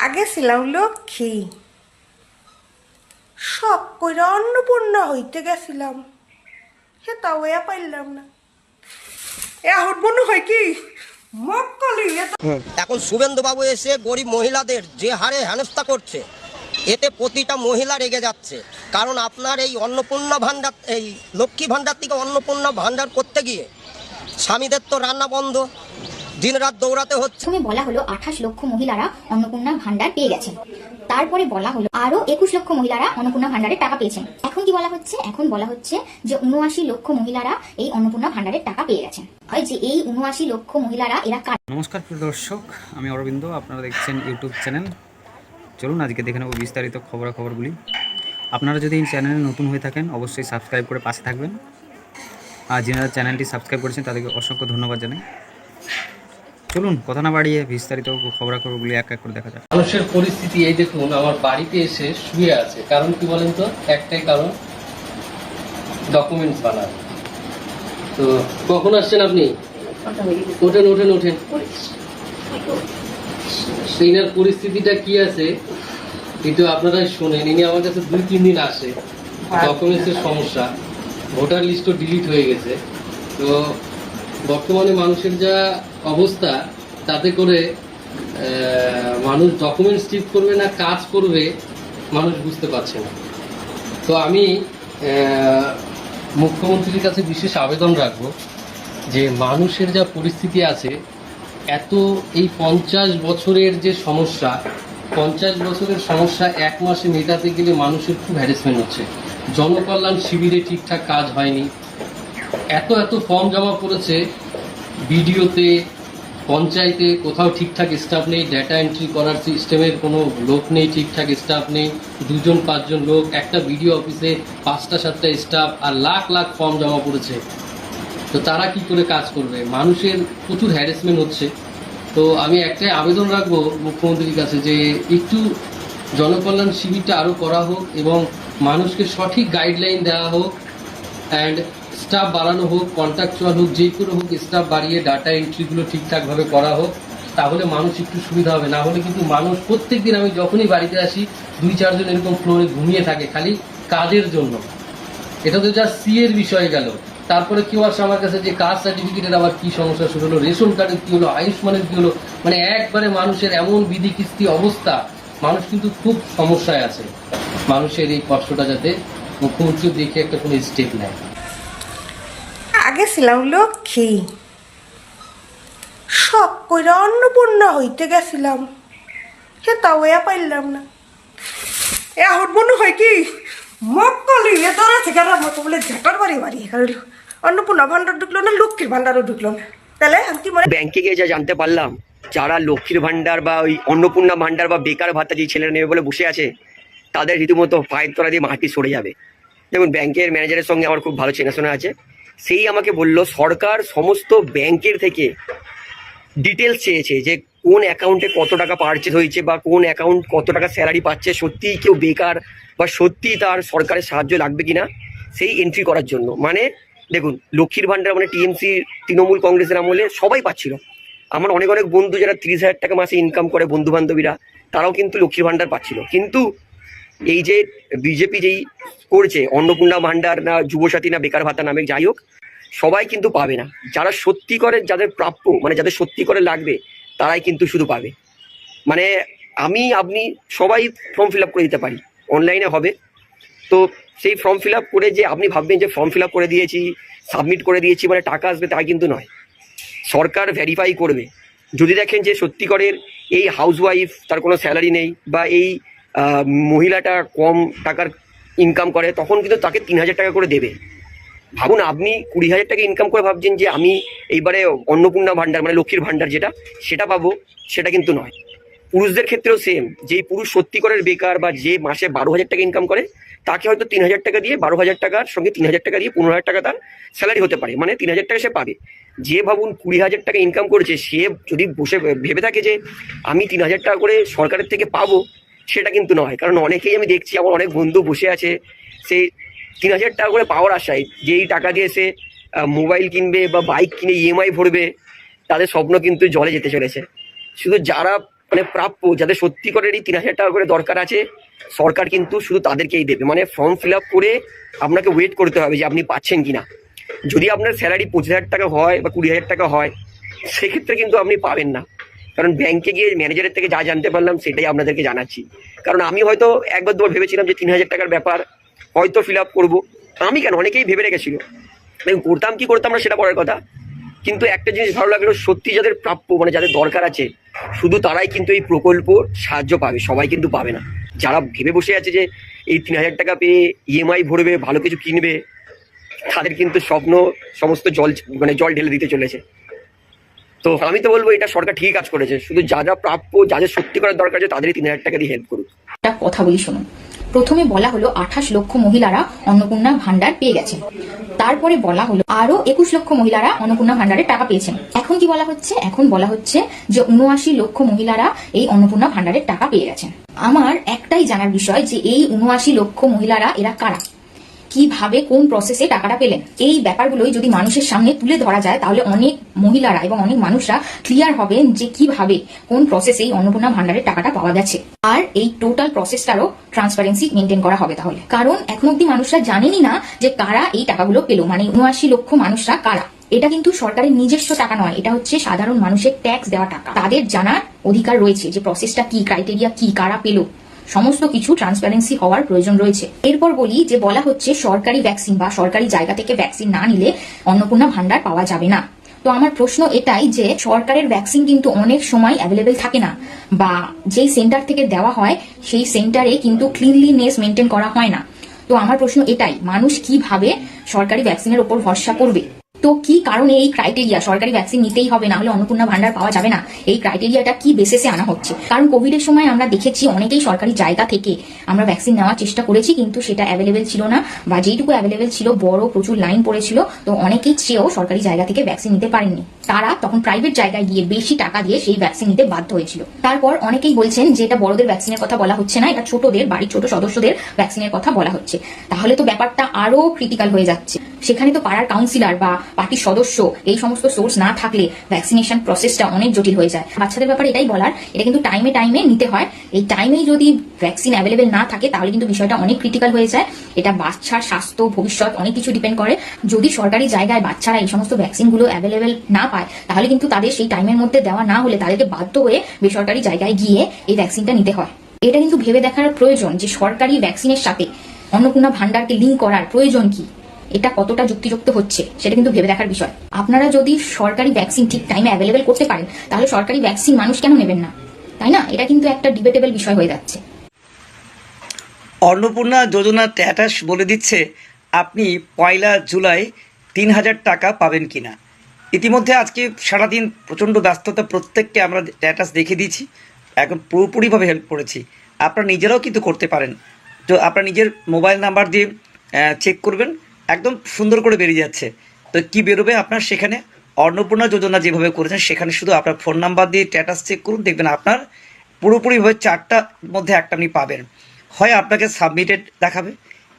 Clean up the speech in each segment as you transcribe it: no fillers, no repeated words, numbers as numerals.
আগে ছিলাম লক্ষ্মী, শখ কইরা অন্নপূর্ণা হইতে গেছিলাম, সেটাও পাইলাম না। এখন মনে হয় কি মক্কলি এখন শুভেন্দু বাবু এসে গরিব মহিলাদের যে হারে হেনস্থা করছে, এতে প্রতিটা মহিলা রেগে যাচ্ছে। কারণ আপনার এই অন্নপূর্ণা ভাণ্ডার, এই লক্ষ্মী ভাণ্ডার থেকে অন্নপূর্ণা ভাণ্ডার করতে গিয়ে স্বামীদের তো রান্না বন্ধ, দিনরাত দৌড়াতে হচ্ছে। প্রথমে বলা হলো 28 লক্ষ মহিলারা অন্নপূর্ণা ভান্ডার পেয়ে গেছেন, তারপরে বলা হলো আরো 21 লক্ষ মহিলারা অন্নপূর্ণা ভান্ডারের টাকা পেয়েছেন। এখন কি বলা হচ্ছে? এখন বলা হচ্ছে যে 79 লক্ষ মহিলারা এই অন্নপূর্ণা ভান্ডারের টাকা পেয়ে গেছেন। হয় যে এই 79 লক্ষ মহিলারা এরা কার? নমস্কার প্রিয় দর্শক, আমি অরবিন্দ, আপনারা দেখছেন ইউটিউব চ্যানেল। চলুন আজকে দেখে নেব বিস্তারিত খবরাখবরগুলি। আপনারা যদি এই চ্যানেলে নতুন হয়ে থাকেন অবশ্যই সাবস্ক্রাইব করে পাশে থাকবেন, আর যারা চ্যানেলটি সাবস্ক্রাইব করেছেন তাদেরকে অসংখ্য ধন্যবাদ জানাই। চলুন কথা না বাড়িয়ে বিস্তারিত খবরাখবরগুলি এক এক করে দেখা যাক। মানুষের পরিস্থিতি এই দেখুন, আমার বাড়িতে এসে শুয়ে আছে। কারণ কি বলেন তো? একটাই কারণ, ডকুমেন্টস বানানো। তো কখন আসছেন আপনি? ওঠেন ওঠেন ওঠেন। সেইনার পরিস্থিতিটা কি আছে কিন্তু আপনারা শোনেন। ইনি আমার কাছে 2-3 দিন আসে, ডকুমেন্টসের সমস্যা, ভোটার লিস্টও ডিলিট হয়ে গেছে। তো বর্তমানে মানুষের যা অবস্থা, তাতে করে মানুষ ডকুমেন্টস ঠিক করবে না কাজ করবে মানুষ বুঝতে পারছে না। তো আমি মুখ্যমন্ত্রীর কাছে বিশেষ আবেদন রাখবো যে মানুষের যা পরিস্থিতি আছে, এত এই 50 বছরের যে সমস্যা, 50 বছরের সমস্যা 1 মাসে মেটাতে গেলে মানুষের খুব হ্যারাসমেন্ট হচ্ছে। জনকল্যাণ শিবিরে ঠিকঠাক কাজ হয়নি, এত ফর্ম জমা পড়েছে, বিডিওতে পঞ্চায়েতে কোথাও ঠিকঠাক স্টাফ নেই, ডেটা এন্ট্রি করার সিস্টেমের কোনো লোক নেই, ঠিকঠাক স্টাফ নেই, 2-5জন লোক, একটা বিডিও অফিসে 5-7টা স্টাফ, আর লাখ লাখ ফর্ম জমা পড়েছে। তো তারা কি করে কাজ করবে? মানুষের প্রচুর হ্যারাসমেন্ট হচ্ছে। তো আমি একটাই আবেদন রাখবো মুখ্যমন্ত্রীর কাছে যে একটু জনকল্যাণ শিবিরটা আরও করা হোক এবং মানুষকে সঠিক গাইডলাইন দেওয়া হোক, অ্যান্ড স্টাফ বাড়ানো হোক, কন্ট্রাকচুয়াল হোক, যে কোনো হোক, স্টাফ বাড়িয়ে ডাটা এন্ট্রিগুলো ঠিকঠাকভাবে করা হোক। তাহলে মানুষ একটু সুবিধা হবে। না হলে কিন্তু মানুষ প্রত্যেক দিন, আমি যখনই বাড়িতে আসি 2-4জন এরকম ফ্লোরে ঘুমিয়ে থাকে খালি কাজের জন্য। এটা তো যা সিএর বিষয় গেল। তারপরে কেউ আসে আমার কাছে যে কাস্ট সার্টিফিকেটের আবার কি সমস্যা শুরু হলো, রেশন কার্ডের কি হলো, আয়ুষ্মানের কি হলো, মানে একবারে মানুষের এমন বিধি কিস্তি অবস্থা, মানুষ কিন্তু খুব সমস্যায় আছে। মানুষের এই কষ্টটা যাতে মুখ্যমন্ত্রী দেখে একটা কোনো স্টেপ নেয়। আগে ছিলাম লক্ষ্মী, শখ কইরা অন্নপূর্ণা হইতে গেছিলাম, সেটাও পাইলাম না। এখন মনে হয় কি মক্কলি ধরা থেকে মতো বলে ঝাঁটার বাড়ি বাড়ি অন্নপূর্ণা ভান্ডার ঢুকলো না, লক্ষ্মীর ভান্ডারও ঢুকলো না। তাহলে আমি মানে ব্যাংকে গিয়ে যা জানতে পারলাম, যারা লক্ষ্মীর ভান্ডার বা ওই অন্নপূর্ণা ভান্ডার বা বেকার ভাতা যে ছেলেরা নেবে বলে বসে আছে, তাদের রীতিমতো পায়ের তলা দিয়ে মাটি সরে যাবে। যেমন ব্যাংকের ম্যানেজারের সঙ্গে আমার খুব ভালো চেনাশোনা আছে, সেই আমাকে বলল সরকার সমস্ত ব্যাংকের থেকে ডিটেলস চেয়েছে যে কোন অ্যাকাউন্টে কত টাকা পারচেজ হয়েছে বা কোন অ্যাকাউন্ট কত টাকা স্যালারি পাচ্ছে, সত্যিই কেউ বেকার বা সত্যিই তার সরকারের সাহায্য লাগবে কিনা সেই এন্ট্রি করার জন্য। মানে দেখুন, লক্ষ্মীর ভান্ডার মানে টিএমসি তৃণমূল কংগ্রেসের আমলে সবাই পাচ্ছিল। আমার অনেক অনেক বন্ধু যারা 30,000 টাকা মাসে ইনকাম করে, বন্ধু বান্ধবীরা, তারাও কিন্তু লক্ষ্মীর ভান্ডার পাচ্ছিল। কিন্তু এই যে বিজেপি যেই করছে অন্নপূর্ণা ভান্ডার না যুবসাথী না বেকার ভাতা নামে, যাই হোক, সবাই কিন্তু পাবে না। যারা সত্যি করে, যাদের প্রাপ্য, মানে যাদের সত্যি করে লাগবে, তারাই কিন্তু শুধু পাবে। মানে আপনি সবাই ফর্ম ফিল আপ করে দিতে পারি, অনলাইনে হবে। তো সেই ফর্ম ফিল আপ করে যে আপনি ভাববেন যে ফর্ম ফিল আপ করে দিয়েছি, সাবমিট করে দিয়েছি মানে টাকা আসবে, তা কিন্তু নয়। সরকার ভেরিফাই করবে। যদি দেখেন যে সত্যিকারের এই হাউসওয়াইফ, তার কোনো স্যালারি নেই, বা এই মহিলাটা কম টাকার ইনকাম করে, তখন কিন্তু তাকে 3,000 টাকা করে দেবে। ভাবুন, আপনি 20,000 টাকা ইনকাম করে ভাবছেন যে আমি এইবারে অন্নপূর্ণা ভান্ডার মানে লক্ষ্মীর ভান্ডার সেটা পাবো, সেটা কিন্তু নয়। পুরুষদের ক্ষেত্রেও সেম। যেই পুরুষ সত্যিকারের বেকার বা যে মাসে 12,000 টাকা ইনকাম করে, তাকে হয়তো 3,000 টাকা দিয়ে, 12,000 টাকার সঙ্গে 3,000 টাকা দিয়ে 15,000 টাকা তার স্যালারি হতে পারে, মানে 3,000 টাকা সে পাবে। যে ভাবুন 20,000 টাকা ইনকাম করেছে, সে যদি বসে ভেবে থাকে যে আমি 3,000 টাকা করে সরকারের থেকে পাবো, সেটা কিন্তু নয়। কারণ অনেকেই আমি দেখছি, আমার অনেক বন্ধু বসে আছে সেই 3,000 টাকা করে পাওয়ার আশায়, যেই টাকা দিয়ে সে মোবাইল কিনবে বা বাইক কিনে ইএমআই ভরবে, তাদের স্বপ্ন কিন্তু জলে যেতে চলেছে। শুধু যারা মানে প্রাপ্য, যাদের সত্যি করে এই 3,000 টাকা করে দরকার আছে, সরকার কিন্তু শুধু তাদেরকেই দেবে। মানে ফর্ম ফিল আপ করে আপনাকে ওয়েট করতে হবে যে আপনি পাচ্ছেন কিনা। যদি আপনার স্যালারি 25,000 টাকা হয় বা 20,000 টাকা হয়, সেক্ষেত্রে কিন্তু আপনি পাবেন না। কারণ ব্যাংকে গিয়ে ম্যানেজারের থেকে যা জানতে পারলাম সেটাই আপনাদেরকে জানাচ্ছি। কারণ আমি হয়তো একবার দুবার ভেবেছিলাম যে 3,000 টাকার ব্যাপার, হয়তো ফিল আপ করবো। আমি কেন, অনেকেই ভেবে রেখেছিল। করতাম কি করতাম না সেটা পরের কথা, কিন্তু একটা জিনিস ভালো লাগলো, সত্যি যাদের প্রাপ্য মানে যাদের দরকার আছে শুধু তারাই কিন্তু এই প্রকল্প সাহায্য পাবে, সবাই কিন্তু পাবে না। যারা ভেবে বসে আছে যে এই 3,000 টাকা পেয়ে ইএমআই ভরবে, ভালো কিছু কিনবে, তাদের কিন্তু স্বপ্ন সমস্ত জল ঢেলে দিতে চলেছে। তো আমি তো বলবো এটা সরকার ঠিক কাজ করেছে, শুধু যারা প্রাপ্য, যাদের সত্যি করার দরকার আছে তাদেরই 3,000 টাকা দিয়ে হেল্প করুক। একটা কথা বলি শুনুন। প্রথমে বলা হলো 28 লক্ষ মহিলারা অন্নপূর্ণা ভান্ডার পেয়ে গেছেন। তারপরে বলা হলো আরো 21 লক্ষ মহিলারা অন্নপূর্ণা ভান্ডারের টাকা পেয়েছেন। এখন কি বলা হচ্ছে? এখন বলা হচ্ছে যে 79 লক্ষ মহিলারা এই অন্নপূর্ণা ভান্ডারের টাকা পেয়ে গেছেন। আমার একটাই জানার বিষয় যে এই 79 লক্ষ মহিলারা এরা কারা, কিভাবে কোন প্রসেসে টাকাটা পেলেন, এই ব্যাপারগুলোই যদি মানুষের সামনে তুলে ধরা যায় তাহলে অনেক মহিলারা এবং অনেক মানুষরা ক্লিয়ার হবেন যে কিভাবে কোন প্রসেসে এই অন্নপূর্ণা ভান্ডারের টাকাটা পাওয়া গেছে। আর এই টোটাল প্রসেসটারও ট্রান্সপারেন্সি মেনটেন করা হবে তাহলে। কারণ এখন অব্দি মানুষরা জানেনই না যে কারা এই টাকাগুলো পেলো, মানে 79 লক্ষ মানুষরা কারা। এটা কিন্তু সরকারের নিজস্ব টাকা নয়, এটা হচ্ছে সাধারণ মানুষের ট্যাক্স দেওয়া টাকা। তাদের জানার অধিকার রয়েছে যে প্রসেসটা কি, ক্রাইটেরিয়া কি, কারা পেলো, সমস্ত কিছু ট্রান্সপারেন্সি হওয়ার প্রয়োজন রয়েছে। এরপর বলি যে বলা হচ্ছে সরকারি ভ্যাকসিন বা সরকারি জায়গা থেকে ভ্যাকসিন না নিলে অন্নপূর্ণা ভান্ডার পাওয়া যাবে না। তো আমার প্রশ্ন এটাই যে সরকারের ভ্যাকসিন কিন্তু অনেক সময় অ্যাভেলেবেল থাকে না, বা যেই সেন্টার থেকে দেওয়া হয় সেই সেন্টারে কিন্তু ক্লিনলিনেস মেনটেন করা হয় না। তো আমার প্রশ্ন এটাই, মানুষ কিভাবে সরকারি ভ্যাকসিনের উপর ভরসা করবে? তো কি কারণে এই ক্রাইটেরিয়া সরকারি ভ্যাকসিন নিতেই হবে, না হলে অন্নপূর্ণা ভান্ডার পাওয়া যাবে না, এই ক্রাইটেরিয়াটা কি বেসিসে আনা হচ্ছে? কারণ কোভিড এর সময় আমরা দেখেছি অনেকেই সরকারি জায়গা থেকে আমরা ভ্যাকসিন নেওয়ার চেষ্টা করেছি, কিন্তু সেটা অ্যাভেলেবেল ছিল না, বা যেইটুকু অ্যাভেলেবেল ছিল বড় প্রচুর লাইন পড়েছিল। তো অনেকেই চেয়েও সরকারি জায়গা থেকে ভ্যাকসিন নিতে পারেননি, তারা তখন প্রাইভেট জায়গায় গিয়ে বেশি টাকা দিয়ে সেই ভ্যাকসিন নিতে বাধ্য হয়েছিল। তারপর অনেকেই বলছেন যে এটা বড়দের ভ্যাকসিনের কথা বলা হচ্ছে না, এটা ছোটদের, বাড়ির ছোট সদস্যদের ভ্যাকসিনের কথা বলা হচ্ছে। তাহলে তো ব্যাপারটা আরো ক্রিটিক্যাল হয়ে যাচ্ছে। সেখানে তো পাড়ার কাউন্সিলর বা পার্টির সদস্য এই সমস্ত সোর্স না থাকলে ভ্যাকসিনেশন প্রসেসটা অনেক জটিল হয়ে যায়। বাচ্চাদের ব্যাপারে এটাই বলার, এটা কিন্তু টাইমে টাইমে নিতে হয়। এই টাইমেই যদি ভ্যাকসিন অ্যাভেলেবেল না থাকে তাহলে কিন্তু বিষয়টা অনেক ক্রিটিক্যাল হয়ে যায়। এটা বাচ্চার স্বাস্থ্য, ভবিষ্যৎ অনেক কিছু ডিপেন্ড করে। যদি সরকারি জায়গায় বাচ্চারা এই সমস্ত ভ্যাকসিনগুলো অ্যাভেলেবেল না পায় তাহলে কিন্তু তাদের সেই টাইমের মধ্যে দেওয়া না হলে তাদেরকে বাধ্য হয়ে বেসরকারি জায়গায় গিয়ে এই ভ্যাকসিনটা নিতে হয়। এটা কিন্তু ভেবে দেখার প্রয়োজন যে সরকারি ভ্যাকসিনের সাথে অন্নপূর্ণা ভান্ডারকে লিঙ্ক করার প্রয়োজন কি, এটা কতটা যুক্তিযুক্ত হচ্ছে সেটা কিন্তু ভেবে দেখার বিষয়। আপনারা যদি সরকারি ভ্যাকসিন ঠিক টাইমে অ্যাভেলেবেল করতে পারেন তাহলে সরকারি ভ্যাকসিন মানুষ কেন নেবেন না, তাই না? এটা কিন্তু একটা ডিবেটেবল বিষয় হয়ে যাচ্ছে। অন্নপূর্ণা যোজনা স্ট্যাটাস বলে দিচ্ছে আপনি 1 জুলাই 3,000 টাকা পাবেন কিনা। ইতিমধ্যে আজকে সারাদিন প্রচণ্ড ব্যস্ততা, প্রত্যেককে আমরা স্ট্যাটাস দেখে দিয়েছি, এখন পুরোপুরিভাবে হেল্প করেছি। আপনারা নিজেরাও কিন্তু করতে পারেন। তো আপনার নিজের মোবাইল নাম্বার দিয়ে চেক করবেন, একদম সুন্দর করে বেরিয়ে যাচ্ছে। তো কি বেরোবে আপনার সেখানে, অন্নপূর্ণা যোজনা যেভাবে করেছেন সেখানে শুধু আপনার ফোন নাম্বার দিয়ে স্ট্যাটাস চেক করুন, দেখবেন আপনার পুরোপুরিভাবে 4টার মধ্যে একটা আপনি পাবেন। হয় আপনাকে সাবমিটেড দেখাবে,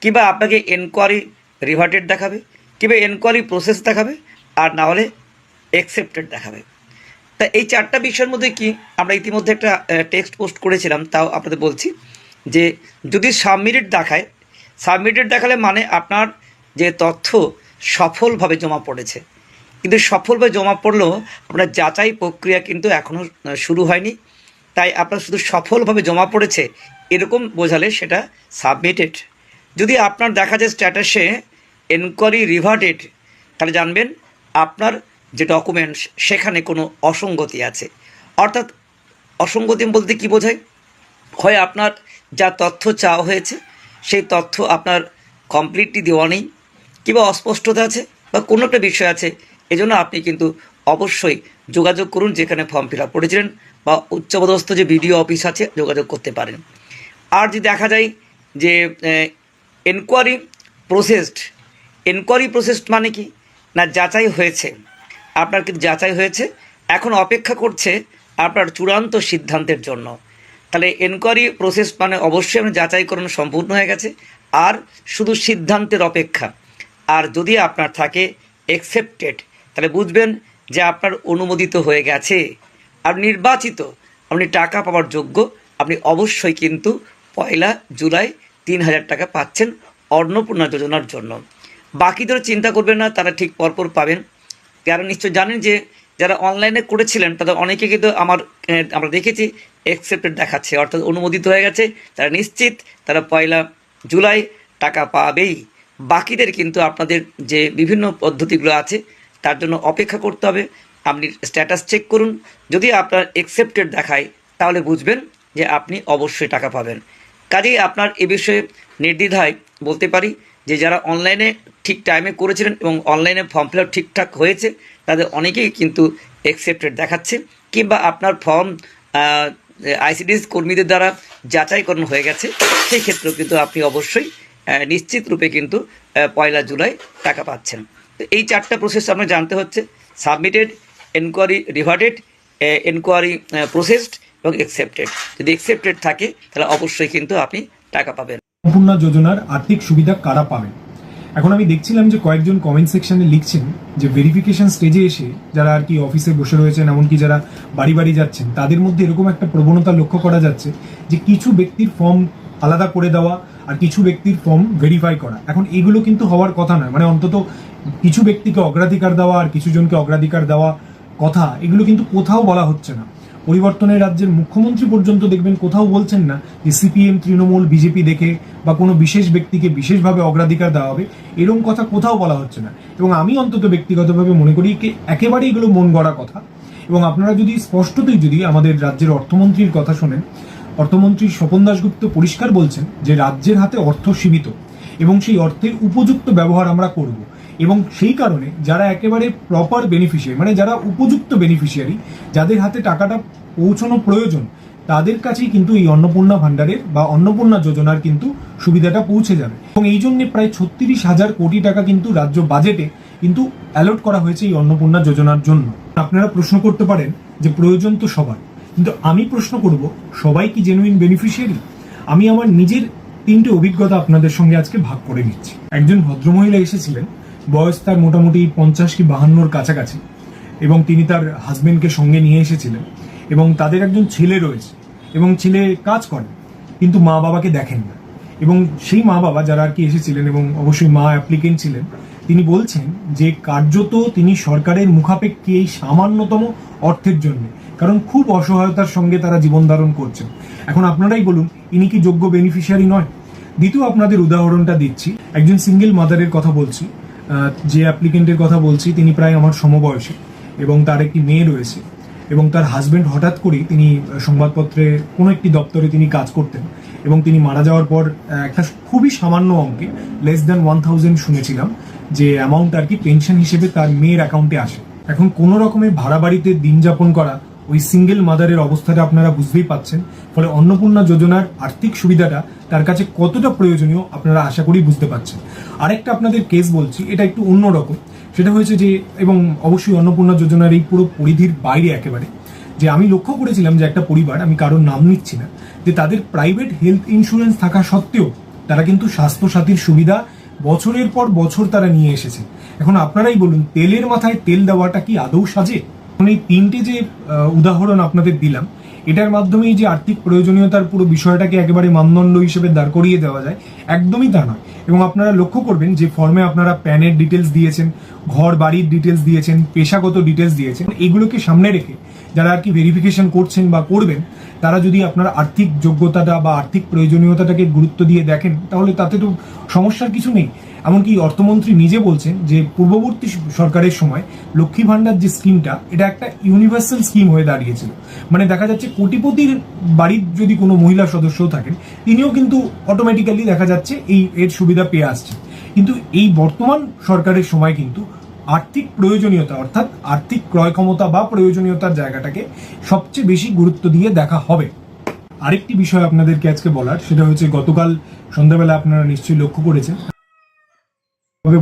কিংবা আপনাকে এনকোয়ারি রিভার্টেড দেখাবে, কিংবা এনকোয়ারি প্রসেস দেখাবে, আর না হলে অ্যাকসেপ্টেড দেখাবে। তা এই 4টা বিষয়ের মধ্যে কি আমরা ইতিমধ্যে একটা টেক্সট পোস্ট করেছিলাম, তাও আপনাদের বলছি যে যদি সাবমিটেড দেখায়, সাবমিটেড দেখালে মানে আপনার যে তথ্য সফলভাবে জমা পড়েছে। কিন্তু সফলভাবে জমা পড়লেও আপনার যাচাই প্রক্রিয়া কিন্তু এখনও শুরু হয়নি, তাই আপনার শুধু সফলভাবে জমা পড়েছে এরকম বোঝালে সেটা সাবমিটেড। যদি আপনার দেখা যায় স্ট্যাটাসে এনকোয়ারি রিভার্টেড, তাহলে জানবেন আপনার যে ডকুমেন্টস সেখানে কোনো অসঙ্গতি আছে। অর্থাৎ অসঙ্গতি বলতে কি বোঝায়, হয় আপনার যা তথ্য চাওয়া হয়েছে সেই তথ্য আপনার কমপ্লিটলি দেওয়া নেই, কিংবা অস্পষ্টতা আছে, বা কোনো একটা বিষয় আছে। এজন্য আপনি কিন্তু অবশ্যই যোগাযোগ করুন যেখানে ফর্ম ফিল আপ করেছিলেন, বা উচ্চপদস্থ যে বিডিও অফিস আছে যোগাযোগ করতে পারেন। আর যদি দেখা যায় যে এনকোয়ারি প্রসেসড মানে কি না, যাচাই হয়েছে, আপনার কিন্তু যাচাই হয়েছে, এখন অপেক্ষা করছে আপনার চূড়ান্ত সিদ্ধান্তের জন্য। তাহলে এনকোয়ারি প্রসেস মানে অবশ্যই আপনার যাচাইকরণ সম্পূর্ণ হয়ে গেছে, আর শুধু সিদ্ধান্তের অপেক্ষা। আর যদি আপনার থাকে অ্যাকসেপ্টেড, তাহলে বুঝবেন যে আপনার অনুমোদিত হয়ে গেছে, আর নির্বাচিত আপনি টাকা পাওয়ার যোগ্য, আপনি অবশ্যই কিন্তু 1 জুলাই 3000 টাকা পাচ্ছেন অন্নপূর্ণা যোজনার জন্য। বাকিদের চিন্তা করবেন না, তারা ঠিক পরপর পাবেন। কারণ নিশ্চয় জানেন যে যারা অনলাইনে করেছিলেন তাদের অনেকে কিন্তু আমরা দেখেছি অ্যাকসেপ্টেড দেখাচ্ছে, অর্থাৎ অনুমোদিত হয়ে গেছে, তারা নিশ্চিত তারা 1 জুলাই টাকা পাবেই। বাকিদের কিন্তু আপনাদের যে বিভিন্ন পদ্ধতিগুলো আছে তার জন্য অপেক্ষা করতে হবে। আপনি স্ট্যাটাস চেক করুন, যদি আপনার অ্যাকসেপ্টেড দেখায় তাহলে বুঝবেন যে আপনি অবশ্যই টাকা পাবেন। কাজেই আপনার এ বিষয়ে নির্দ্বিধায় বলতে পারি যে যারা অনলাইনে ঠিক টাইমে করেছিলেন এবং অনলাইনে ফর্ম ফিল আপ ঠিকঠাক হয়েছে তাদের অনেকেই কিন্তু অ্যাকসেপ্টেড দেখাচ্ছে, কিংবা আপনার ফর্ম আইসিডিএস কর্মীদের দ্বারা যাচাইকরণ হয়ে গেছে, সেই ক্ষেত্রেও কিন্তু আপনি অবশ্যই নিশ্চিত রূপে কিন্তু 1 জুলাই টাকা পাচ্ছেন। তো এই 4টা প্রসেস আপনার জানতে হচ্ছে: submitted, enquiry reverted, enquiry processed এবং অ্যাকসেপ্টেড। যদি অ্যাকসেপ্টেড থাকে তাহলে অবশ্যই কিন্তু আপনি টাকা পাবেন। অন্নপূর্ণা যোজনার আর্থিক সুবিধা কারা পাবেন? এখন আমি দেখছিলাম যে কয়েকজন কমেন্ট সেকশনে লিখছেন যে ভেরিফিকেশন স্টেজে এসে যারা আর কি অফিসে বসে রয়েছেন, এমনকি যারা বাড়ি বাড়ি যাচ্ছেন, তাদের মধ্যে এরকম একটা প্রবণতা লক্ষ্য করা যাচ্ছে যে কিছু ব্যক্তির ফর্ম আলাদা করে দেওয়া আর কিছু ব্যক্তির ফর্ম ভেরিফাই করা। এখন এগুলো কিন্তু হওয়ার কথা নয়, মানে অন্তত কিছু ব্যক্তিকে অগ্রাধিকার দেওয়া আর কিছু জনকে অগ্রাধিকার দেওয়া কথা, এগুলো কিন্তু কোথাও বলা হচ্ছে না। পরিবর্তনের রাজ্যের মুখ্যমন্ত্রী পর্যন্ত দেখবেন কোথাও বলছেন না যে সিপিএম, তৃণমূল, বিজেপি দেখে বা কোনো বিশেষ ব্যক্তিকে বিশেষভাবে অগ্রাধিকার দেওয়া হবে, এরকম কথা কোথাও বলা হচ্ছে না। এবং আমি অন্তত ব্যক্তিগতভাবে মনে করি যে একেবারেই এগুলো মন গড়া কথা। এবং আপনারা যদি স্পষ্টতই যদি আমাদের রাজ্যের অর্থমন্ত্রীর কথা শোনেন, অর্থমন্ত্রী স্বপন দাশগুপ্ত পরিষ্কার বলছেন যে রাজ্যের হাতে অর্থ সীমিত এবং সেই অর্থের উপযুক্ত ব্যবহার আমরা করব। এবং সেই কারণে যারা একেবারে প্রপার বেনিফিশিয়ারি, মানে যারা উপযুক্ত বেনিফিশিয়ারি, যাদের হাতে টাকাটা পৌঁছানো প্রয়োজন, তাদের কাছেই কিন্তু এই অন্নপূর্ণা ভাণ্ডারের বা অন্নপূর্ণা যোজনার কিন্তু সুবিধাটা পৌঁছে যাবে। এবং এই জন্য প্রায় 36,000 কোটি টাকা কিন্তু রাজ্য বাজেটে কিন্তু অ্যালট করা হয়েছে এই অন্নপূর্ণা যোজনার জন্য। আপনারা প্রশ্ন করতে পারেন যে প্রয়োজন তো সবার, কিন্তু আমি প্রশ্ন করব সবাই কি জেনুইন বেনিফিশিয়ারি? আমি আমার নিজের 3টে অভিজ্ঞতা আপনাদের সঙ্গে আজকে ভাগ করে নিচ্ছি। একজন ভদ্রমহিলা এসেছিলেন, বয়স তার মোটামুটি 50 কি 52 কাছাকাছি, এবং তিনি তার হাজবেন্ডকে সঙ্গে নিয়ে এসেছিলেন এবং তাদের একজন ছেলে রয়েছে এবং ছেলে কাজ করেন কিন্তু মা বাবাকে দেখেন না। এবং সেই মা বাবা যারা আর কি এসেছিলেন এবং অবশ্যই মা অ্যাপ্লিকেন্ট ছিলেন, তিনি বলছেন যে কার্যত তিনি সরকারের মুখাপেক্ষী এই সামান্যতম অর্থের জন্য, কারণ খুব অসহায়তার সঙ্গে তারা জীবন ধারণ করছেন। এখন আপনারাই বলুন, ইনি কি যোগ্য বেনিফিশিয়ারি নয়? দ্বিতীয় আপনাদের উদাহরণটা দিচ্ছি, একজন সিঙ্গেল মাদারের কথা বলছি। যে অ্যাপ্লিকেন্টের কথা বলছি তিনি প্রায় আমার সমবয়সী এবং তার একটি মেয়ে রয়েছে এবং তার হাজবেন্ড হঠাৎ করেই, তিনি সংবাদপত্রে কোনো একটি দপ্তরে তিনি কাজ করতেন এবং তিনি মারা যাওয়ার পর একটা খুবই সামান্য অঙ্কে, লেস দ্যান 1000 শুনেছিলাম যে অ্যামাউন্ট আর কি পেনশন হিসেবে তার মেয়ের অ্যাকাউন্টে আসে। এখন কোনো রকমের ভাড়া বাড়িতে দিন যাপন করা ওই সিঙ্গেল মাদারের অবস্থাটা আপনারা বুঝতেই পাচ্ছেন। ফলে অন্নপূর্ণা যোজনার আর্থিক সুবিধাটা তার কাছে কতটা প্রয়োজনীয় আপনারা আশা করি বুঝতে পারছেন। আরেকটা আপনাদের কেস বলছি, এটা একটু অন্যরকম। সেটা হয়েছে যে, এবং অবশ্যই অন্নপূর্ণা যোজনার এই পুরো পরিধির বাইরে একেবারে, যে আমি লক্ষ্য করেছিলাম যে একটা পরিবার, আমি কারোর নাম নিচ্ছি না, যে তাদের প্রাইভেট হেলথ ইন্স্যুরেন্স থাকা সত্ত্বেও তারা কিন্তু স্বাস্থ্যসাথীর সুবিধা বছরের পর বছর তারা নিয়ে এসেছে। এখন আপনারাই বলুন, তেলের মাথায় তেল দেওয়াটা কি আদৌ সাজে? এই 3টে যে উদাহরণ আপনাদের দিলাম, এটার মাধ্যমেই যে আর্থিক প্রয়োজনীয়তার পুরো বিষয়টাকে একেবারে মানদণ্ড হিসেবে দাঁড় করিয়ে দেওয়া যায়, একদমই তা নয়। এবং আপনারা লক্ষ্য করবেন যে ফর্মে আপনারা প্যানের ডিটেলস দিয়েছেন, ঘর বাড়ির ডিটেলস দিয়েছেন, পেশাগত ডিটেলস দিয়েছেন। এগুলোকে সামনে রেখে যারা আর কি ভেরিফিকেশন করছেন বা করবেন, তারা যদি আপনার আর্থিক যোগ্যতাটা বা আর্থিক প্রয়োজনীয়তাটাকে গুরুত্ব দিয়ে দেখেন, তাহলে তাতে তো সমস্যার কিছু নেই। এমনকি অর্থমন্ত্রী নিজে বলছেন যে পূর্ববর্তী সরকারের সময় লক্ষ্মী ভাণ্ডার যে স্কিমটা, এটা একটা ইউনিভার্সাল স্কিম হয়ে দাঁড়িয়েছিল। মানে দেখা যাচ্ছে কোটিপতির বাড়ির যদি কোনো মহিলা সদস্যও থাকেন, তিনিও কিন্তু অটোমেটিক্যালি দেখা যাচ্ছে এর সুবিধা পেয়ে আসছেন। কিন্তু এই বর্তমান সরকারের সময় কিন্তু আর্থিক প্রয়োজনীয়তা, অর্থাৎ আর্থিক ক্রয় ক্ষমতা বা প্রয়োজনীয়তার জায়গাটাকে সবচেয়ে বেশি গুরুত্ব দিয়ে দেখা হবে। আরেকটি বিষয় আপনাদেরকে আজকে বলার, সেটা হচ্ছে গতকাল সন্ধ্যাবেলা আপনারা নিশ্চয়ই লক্ষ্য করেছেন,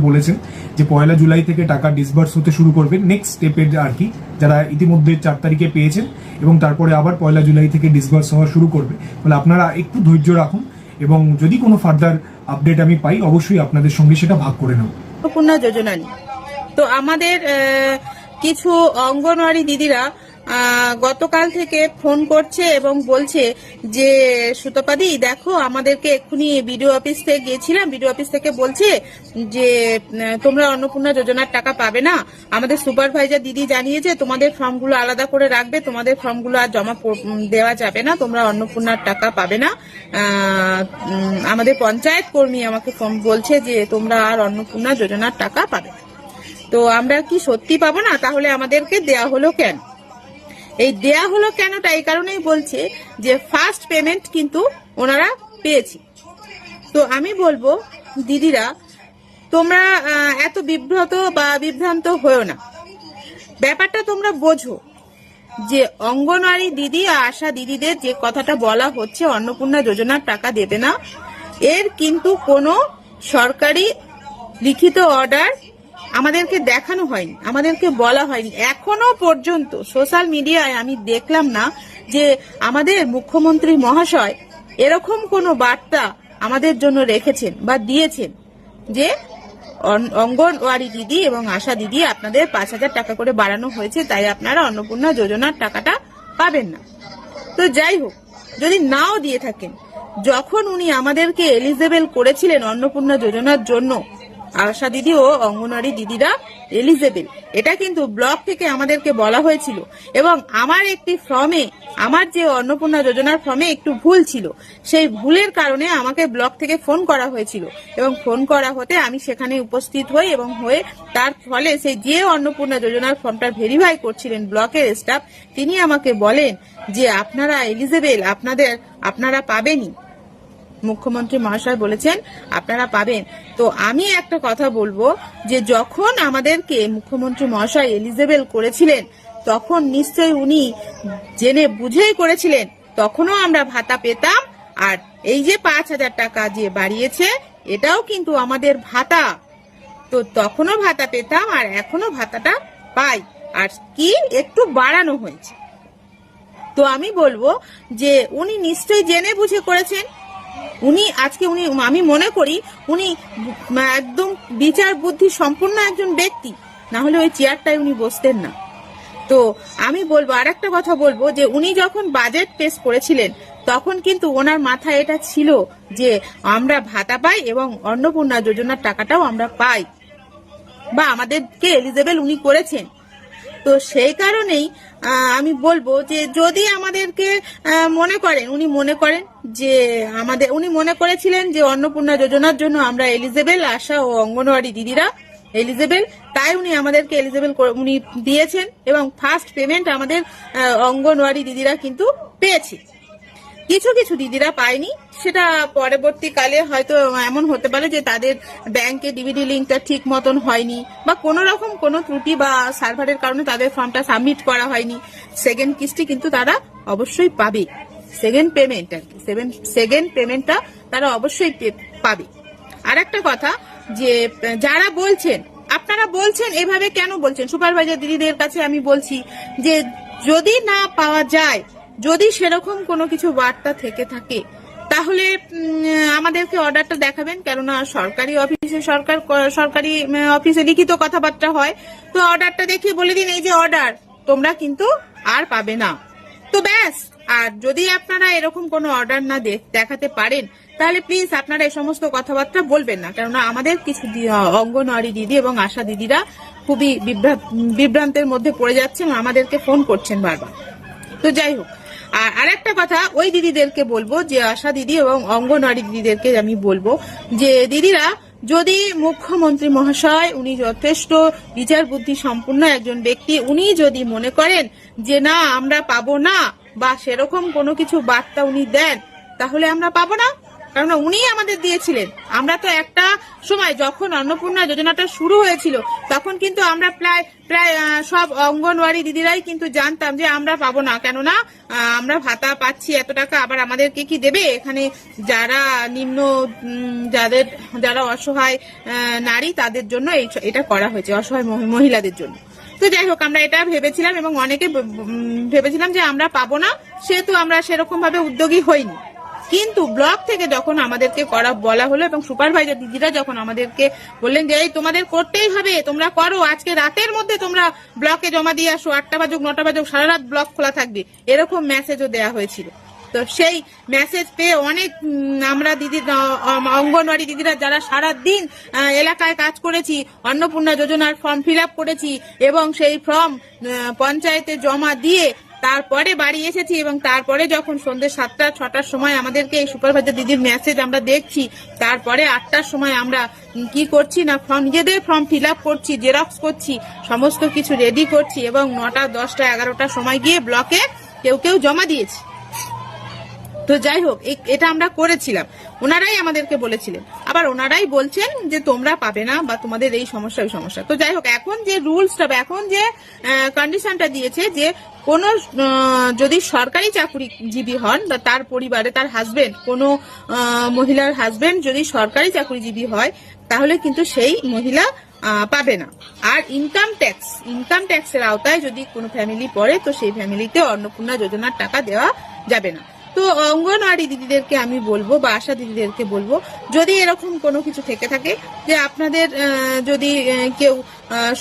বলেছেন যে 1 জুলাই থেকে টাকা ডিসবার্স হতে শুরু করবে নেক্সট স্টেপের আর কি, যারা ইতিমধ্যে 4 তারিখে পেয়েছেন এবং তারপরে আবার 1 জুলাই থেকে ডিসবার্স হওয়া শুরু করবে। ফলে আপনারা একটু ধৈর্য রাখুন এবং যদি কোনো ফার্দার আপডেট আমি পাই, অবশ্যই আপনাদের সঙ্গে সেটা ভাগ করে নেব। অন্নপূর্ণা যোজনা নিয়ে তো আমাদের কিছু অঙ্গনওয়াড়ি দিদিরা গতকাল থেকে ফোন করছে এবং বলছে যে সুতপাদি দেখো আমাদেরকে এক্ষুনি বিডিও অফিস থেকে গিয়েছিলাম, বিডিও অফিস থেকে বলছে যে তোমরা অন্নপূর্ণা যোজনার টাকা পাবে না। আমাদের সুপারভাইজার দিদি জানিয়েছে তোমাদের ফর্মগুলো আলাদা করে রাখবে, তোমাদের ফর্মগুলো আর জমা দেওয়া যাবে না, তোমরা অন্নপূর্ণার টাকা পাবে না। আমাদের পঞ্চায়েত কর্মী আমাকে ফোন বলছে যে তোমরা আর অন্নপূর্ণা যোজনার টাকা পাবে না। তো আমরা কি সত্যি পাবো না? তাহলে আমাদেরকে দেয়া হলো কেন? এই দেয়া হলো কেনটা এই কারণেই বলছে যে ফার্স্ট পেমেন্ট কিন্তু ওনারা পেয়েছে। তো আমি বলবো দিদিরা তোমরা এত বিব্রত বা বিভ্রান্ত হয়েও না, ব্যাপারটা তোমরা বোঝো যে অঙ্গনওয়াড়ি দিদি আর আশা দিদিদের যে কথাটা বলা হচ্ছে অন্নপূর্ণা যোজনার টাকা দেবে না, এর কিন্তু কোনো সরকারি লিখিত অর্ডার আমাদেরকে দেখানো হয়নি, আমাদেরকে বলা হয়নি। এখনো পর্যন্ত সোশ্যাল মিডিয়ায় আমি দেখলাম না যে আমাদের মুখ্যমন্ত্রী মহাশয় এরকম কোনো বার্তা আমাদের জন্য রেখেছেন বা দিয়েছেন যে অঙ্গনওয়াড়ি দিদি এবং আশা দিদি আপনাদের 5,000 টাকা করে বাড়ানো হয়েছে, তাই আপনারা অন্নপূর্ণা যোজনার টাকাটা পাবেন না। তো যাই হোক, যদি নাও দিয়ে থাকেন, যখন উনি আমাদেরকে এলিজেবল করেছিলেন অন্নপূর্ণা যোজনার জন্য, আশা দিদি ও অঙ্গনওয়াড়ি দিদিরা এলিজেবল, এটা কিন্তু ব্লক থেকে আমাদেরকে বলা হয়েছিল। এবং আমার একটি ফর্মে, আমার যে অন্নপূর্ণা যোজনার ফর্মে একটু ভুল ছিল, সেই ভুলের কারণে আমাকে ব্লক থেকে ফোন করা হয়েছিল এবং ফোন করা হতে আমি সেখানে উপস্থিত হই এবং হয়ে তার ফলে সেই যে অন্নপূর্ণা যোজনার ফর্মটা ভেরিফাই করছিলেন ব্লকের স্টাফ, তিনি আমাকে বলেন যে আপনারা এলিজেবল, আপনারা পাবেনই, মুখ্যমন্ত্রী মহাশয় বলেছেন আপনারা পাবেন। তো আমি একটা কথা বলবো যে যখন আমাদেরকে মুখ্যমন্ত্রী মহাশয় এলিজেবল করেছিলেন তখন নিশ্চয়ই উনি জেনে বুঝেই করেছিলেন, তখনও আমরা ভাতা পেতাম। আর এই যে 5,000 টাকা যে বাড়িয়েছে এটাও কিন্তু আমাদের ভাতা, তো তখনও ভাতা পেতাম আর এখনো ভাতাটা পাই, আর কি একটু বাড়ানো হয়েছে। তো আমি বলবো যে উনি নিশ্চয়ই জেনে বুঝে করেছেন। আমি মনে করি উনি একদম বিচার বুদ্ধি সম্পন্ন একজন ব্যক্তি, না হলে ওই চেয়ারটায় উনি বসতেন না। তো আমি বলবো আরেকটা কথা বলবো যে উনি যখন বাজেট পেশ করেছিলেন তখন কিন্তু ওনার মাথায় এটা ছিল যে আমরা ভাতা পাই এবং অন্নপূর্ণা যোজনার টাকাটাও আমরা পাই, বা আমাদেরকে এলিজেবল উনি করেছেন। তো সেই কারণেই আমি বলবো যে যদি আমাদেরকে উনি মনে করেন যে উনি মনে করেছিলেন যে অন্নপূর্ণা যোজনার জন্য আমরা এলিজেবল, আশা ও অঙ্গনওয়াড়ি দিদিরা এলিজেবল, তাই উনি আমাদেরকে এলিজেবল উনি দিয়েছেন এবং ফার্স্ট পেমেন্ট আমাদের অঙ্গনওয়াড়ি দিদিরা কিন্তু পেয়েছে। কিছু কিছু দিদিরা পায়নি, সেটা পরবর্তীকালে হয়তো এমন হতে পারে যে তাদের ব্যাংকে ডিবিডি লিঙ্কটা ঠিক মতন হয়নি বা কোনো রকম কোনো ত্রুটি বা সার্ভারের কারণে তাদের ফর্মটা সাবমিট করা হয়নি। সেকেন্ড কিস্তি কিন্তু তারা অবশ্যই পাবে, সেকেন্ড পেমেন্ট আর কি, সেকেন্ড পেমেন্টটা তারা অবশ্যই পাবে। আর একটা কথা যে যারা বলছেন, আপনারা বলছেন এভাবে কেন বলছেন, সুপারভাইজার দিদিদের কাছে আমি বলছি যে যদি না পাওয়া যায়, যদি সেরকম কোনো কিছু বার্তা থেকে থাকে তাহলে আমাদেরকে অর্ডারটা দেখাবেন, কেননা সরকারি অফিসে লিখিত কথাবার্তা হয়। তো অর্ডারটা দেখিয়ে বলে দিন এই যে অর্ডার, তোমরা কিন্তু আর পাবে না, তো ব্যাস। আর যদি আপনারা এরকম কোনো অর্ডার না দেখাতে পারেন তাহলে প্লিজ আপনারা এই সমস্ত কথাবার্তা বলবেন না, কেননা আমাদের কিছু অঙ্গনওয়াড়ি দিদি এবং আশা দিদিরা খুবই বিভ্রান্তের মধ্যে পড়ে যাচ্ছেন, আমাদেরকে ফোন করছেন বারবার। তো যাই হোক, আর আরেকটা কথা ওই দিদিদেরকে বলবো যে আশা দিদি এবং অঙ্গনওয়াড়ি দিদিদেরকে আমি বলবো যে দিদিরা, যদি মুখ্যমন্ত্রী মহাশয় উনি যথেষ্ট বিচার বুদ্ধি সম্পন্ন একজন ব্যক্তি, উনি যদি মনে করেন যে না আমরা পাবো না বা সেরকম কোনো কিছু বার্তা উনি দেন, তাহলে আমরা পাবো না, কারণ উনি আমাদের দিয়েছিলেন। আমরা তো একটা সময় যখন অন্নপূর্ণা যোজনাটা শুরু হয়েছিল তখন কিন্তু আমরা প্রায় সব অঙ্গনওয়াড়ি দিদিরাই কিন্তু জানতাম যে আমরা পাবো না, কেননা আমরা ভাতা পাচ্ছি এত টাকা, আবার আমাদেরকে কি দেবে, এখানে যারা নিম্ন যারা অসহায় নারী তাদের জন্য এটা করা হয়েছে, অসহায় মহিলাদের জন্য। তো যাই হোক, আমরা এটা ভেবেছিলাম এবং অনেকে ভেবেছিলাম যে আমরা পাবো না, সেহেতু আমরা সেরকম ভাবে উদ্যোগী হইনি। কিন্তু ব্লক থেকে যখন আমাদেরকে বলা হলো এবং সুপারভাইজার দিদিরা যখন আমাদেরকে বললেন যে এই তোমাদের করতেই হবে, তোমরা করো, আজকে রাতের মধ্যে তোমরা ব্লকে জমা দিয়ে আসো, 8টা বাজুক 9টা বাজুক সারা রাত ব্লক খোলা থাকবে, এরকম মেসেজও দেওয়া হয়েছিল। তো সেই মেসেজ পেয়ে অনেক আমরা অঙ্গনওয়াড়ি দিদিরা যারা সারা দিন এলাকায় কাজ করেছি, অন্নপূর্ণা যোজনার ফর্ম ফিল আপ করেছি এবং সেই ফর্ম পঞ্চায়েতে জমা দিয়ে তারপরে বাড়ি এসেছি এবং তারপরে যখন সন্ধ্যে 7টা 6টার সময় আমাদেরকে এই সুপারভাইজার দিদির মেসেজ আমরা দেখছি, তারপরে 8টার সময় আমরা কি করছি না নিজেদের ফর্ম ফিল আপ করছি, জেরক্স করছি, সমস্ত কিছু রেডি করছি এবং 9টা 10টা 11টার সময় গিয়ে ব্লকে কেউ জমা দিয়েছি। তো যাই হোক, এটা আমরা করেছিলাম, ওনারাই আমাদেরকে বলেছিলেন, আবার ওনারাই বলছেন যে তোমরা পাবে না বা তোমাদের এই সমস্যা ওই সমস্যা। তো যাই হোক, এখন যে রুলসটা বা এখন যে কন্ডিশনটা দিয়েছে যে কোনো যদি সরকারি চাকরিজীবী হন বা তার পরিবারে তার হাজবেন্ড, কোনো মহিলার হাজবেন্ড যদি সরকারি চাকরিজীবী হয় তাহলে কিন্তু সেই মহিলা পাবে না। আর ইনকাম ট্যাক্সের আওতায় যদি কোনো ফ্যামিলি পড়ে তো সেই ফ্যামিলিতে অন্নপূর্ণা যোজনার টাকা দেওয়া যাবে না। তো অঙ্গনওয়াড়ি দিদিদেরকে আমি বলবো বা আশা দিদিদেরকে বলবো, যদি এরকম কোনো কিছু থেকে থাকে যে আপনাদের যদি কেউ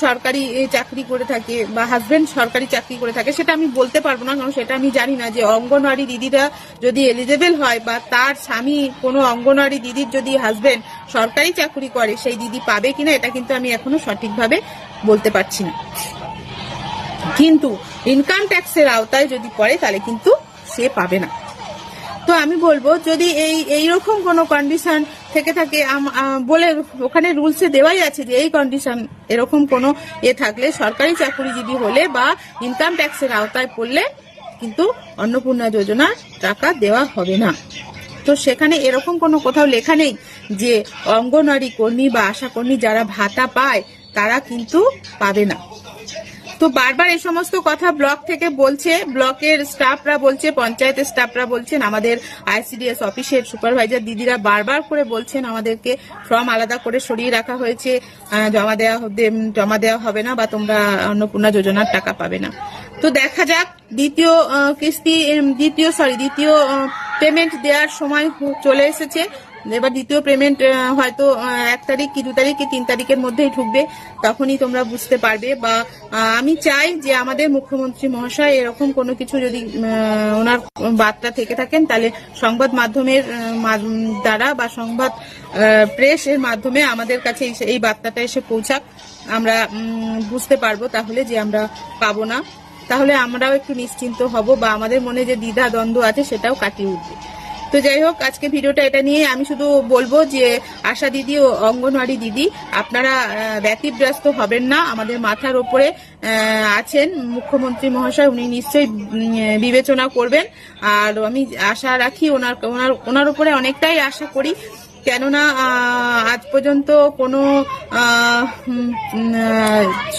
সরকারি চাকরি করে থাকে বা হাজবেন্ড সরকারি চাকরি করে থাকে, সেটা আমি বলতে পারবো না, কারণ সেটা আমি জানি না যে অঙ্গনওয়াড়ি দিদিরা যদি এলিজেবল হয় বা তার স্বামী কোনো অঙ্গনওয়াড়ি দিদির যদি হাজবেন্ড সরকারি চাকরি করে সেই দিদি পাবে কিনা, এটা কিন্তু আমি এখনো সঠিকভাবে বলতে পারছি না। কিন্তু ইনকাম ট্যাক্সের আওতায় যদি পড়ে তাহলে কিন্তু সে পাবে না। তো আমি বলবো, যদি এইরকম কোনো কন্ডিশন থেকে থাকে বলে ওখানে রুলসে দেওয়াই আছে যে এই কন্ডিশন এরকম কোনো থাকলে সরকারি চাকরিজীবী হলে বা ইনকাম ট্যাক্সের আওতায় পড়লে কিন্তু অন্নপূর্ণা যোজনার টাকা দেওয়া হবে না। তো সেখানে এরকম কোনো কোথাও লেখা নেই যে অঙ্গনওয়াড়ি কর্মী বা আশা কর্মী যারা ভাতা পায় তারা কিন্তু পাবে না। তো বারবার এই সমস্ত কথা ব্লক থেকে বলছে, ব্লকের স্টাফরা বলছে, পঞ্চায়েতের স্টাফরা বলছেন, আমাদের আইসিডিএস অফিসের সুপারভাইজার দিদিরা বারবার করে বলছেন আমাদেরকে ফর্ম আলাদা করে সরিয়ে রাখা হয়েছে, জমা দেওয়া হবে না বা তোমরা অন্নপূর্ণা যোজনার টাকা পাবে না। তো দেখা যাক, দ্বিতীয় পেমেন্ট দেওয়ার সময় চলে এসেছে। এবার দ্বিতীয় পেমেন্ট হয়তো 1 তারিখ কি 2 তারিখ কি 3 তারিখের মধ্যেই ঢুকবে, তখনই তোমরা বুঝতে পারবে। বা আমি চাই যে আমাদের মুখ্যমন্ত্রী মহাশয় এরকম কোনো কিছু যদি ওনার বার্তা থেকে থাকেন তাহলে সংবাদ মাধ্যমের দ্বারা বা সংবাদ প্রেসের মাধ্যমে আমাদের কাছে এই বার্তাটা এসে পৌঁছাক, আমরা বুঝতে পারবো তাহলে যে আমরা পাবো না, তাহলে আমরাও একটু নিশ্চিন্ত হব বা আমাদের মনে যে দ্বিধা দ্বন্দ্ব আছে সেটাও কাটিয়ে উঠবে। তো যাই হোক, আজকে ভিডিওটা এটা নিয়ে আমি শুধু বলবো যে আশা দিদি ও অঙ্গনওয়াড়ি দিদি আপনারা ব্যতিব্যস্ত হবেন না, আমাদের মাথার ওপরে আছেন মুখ্যমন্ত্রী মহাশয়, উনি নিশ্চয়ই বিবেচনা করবেন। আর আমি আশা রাখি ওনার উপরে অনেকটাই আশা করি, কেননা আজ পর্যন্ত কোনো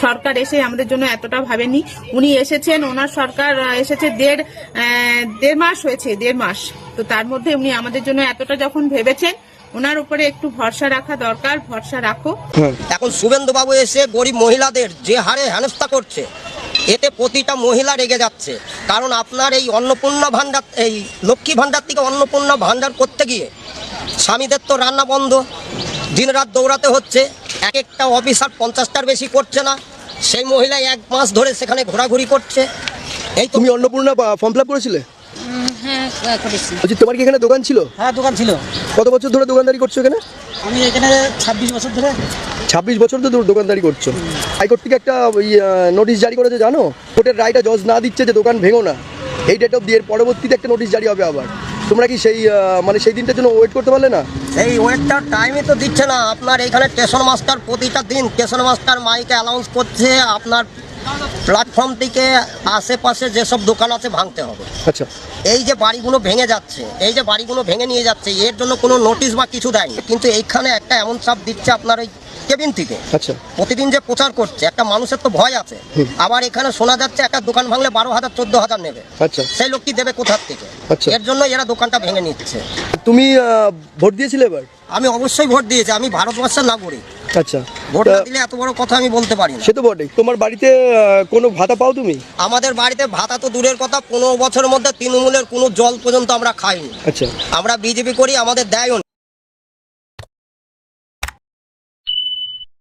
সরকার এসে আমাদের জন্য এতটা ভাবেনি। উনি এসেছেন, ওনার সরকার এসেছে দেড় মাস হয়েছে, 1.5 মাস। তো তার মধ্যে উনি আমাদের জন্য এতটা যখন ভেবেছেন, ওনার উপরে একটু ভরসা রাখা দরকার, ভরসা রাখো। এখন শুভেন্দুবাবু এসে গরিব মহিলাদের যে হারে হেনস্থা করছে, এতে প্রতিটা মহিলা রেগে যাচ্ছে। কারণ আপনার এই অন্নপূর্ণা ভান্ডার, এই লক্ষ্মী ভান্ডার থেকে অন্নপূর্ণা ভান্ডার করতে গিয়ে স্বামীদের তো রান্না বন্ধ, দিনরাত দৌড়াতে হচ্ছে, একটা অফিসার 50টার বেশি করছে না, সেই মহিলা 1 মাস ধরে সেখানে ঘোরাঘুরি করছে। এই তুমি অন্নপূর্ণা ফর্ম ফিল আপ করেছিলে? হ্যাঁ করেছি। বলছি, তোমার কি এখানে দোকান ছিল? হ্যাঁ, দোকান ছিল। কত বছর ধরে দোকানদারি করছো এখানে? আমি এখানে 26 বছর ধরে। 26 বছর ধরে দোকানদারি করছো। হাইকোর্ট থেকে একটা নোটিশ জারি করেছে জানো? কোর্টের রায়টা জজ না দিচ্ছে যে দোকান ভেঙো না, এই ডেট অফ দি এর পরবর্তীতে একটা নোটিশ জারি হবে আবার। তোমরা কি সেই দিনটার জন্য ওয়েট করতে পারলে না? এই ওয়েটটার টাইমই তো দিচ্ছে না। আপনার এখানে স্টেশন মাস্টার প্রতিটা দিন স্টেশন মাস্টার মাইকে অ্যানাউন্স করছে আপনার প্ল্যাটফর্ম থেকে আশেপাশে যেসব দোকান আছে ভাঙতে হবে। আচ্ছা, এই যে বাড়িগুলো ভেঙে যাচ্ছে, এই যে বাড়িগুলো ভেঙে নিয়ে যাচ্ছে, এর জন্য কোনো নোটিশ বা কিছু দেয়নি, কিন্তু এইখানে একটা এমন চাপ দিচ্ছে আপনার ওই কেবিন থেকে আচ্ছা প্রতিদিন যে প্রচার করছে, একটা মানুষের তো ভয় আছে। আবার এখানে শোনা যাচ্ছে একটা দোকান ভাঙলে 12,000 14,000 নেবে। আচ্ছা সেই লোকটি দেবে কোথার থেকে? আচ্ছা। এর জন্য এরা দোকানটা ভেঙে নিচ্ছে। তুমি ভোট দিয়েছিলে এবার? আমি অবশ্যই ভোট দিয়েছি, আমি ভারতবর্ষের নাগরিক। আচ্ছা ভোট না দিলে এত বড় কথা আমি বলতে পারি না। সে তো বটেই। তোমার বাড়িতে কোনো ভাতা পাও তুমি? আমাদের বাড়িতে ভাতা তো দূরের কথা, 15 বছরের মধ্যে তৃণমূলের কোনো জল পর্যন্ত আমরা খাইনি। আচ্ছা আমরা বিজেপি করি, আমাদের দেয়ও না।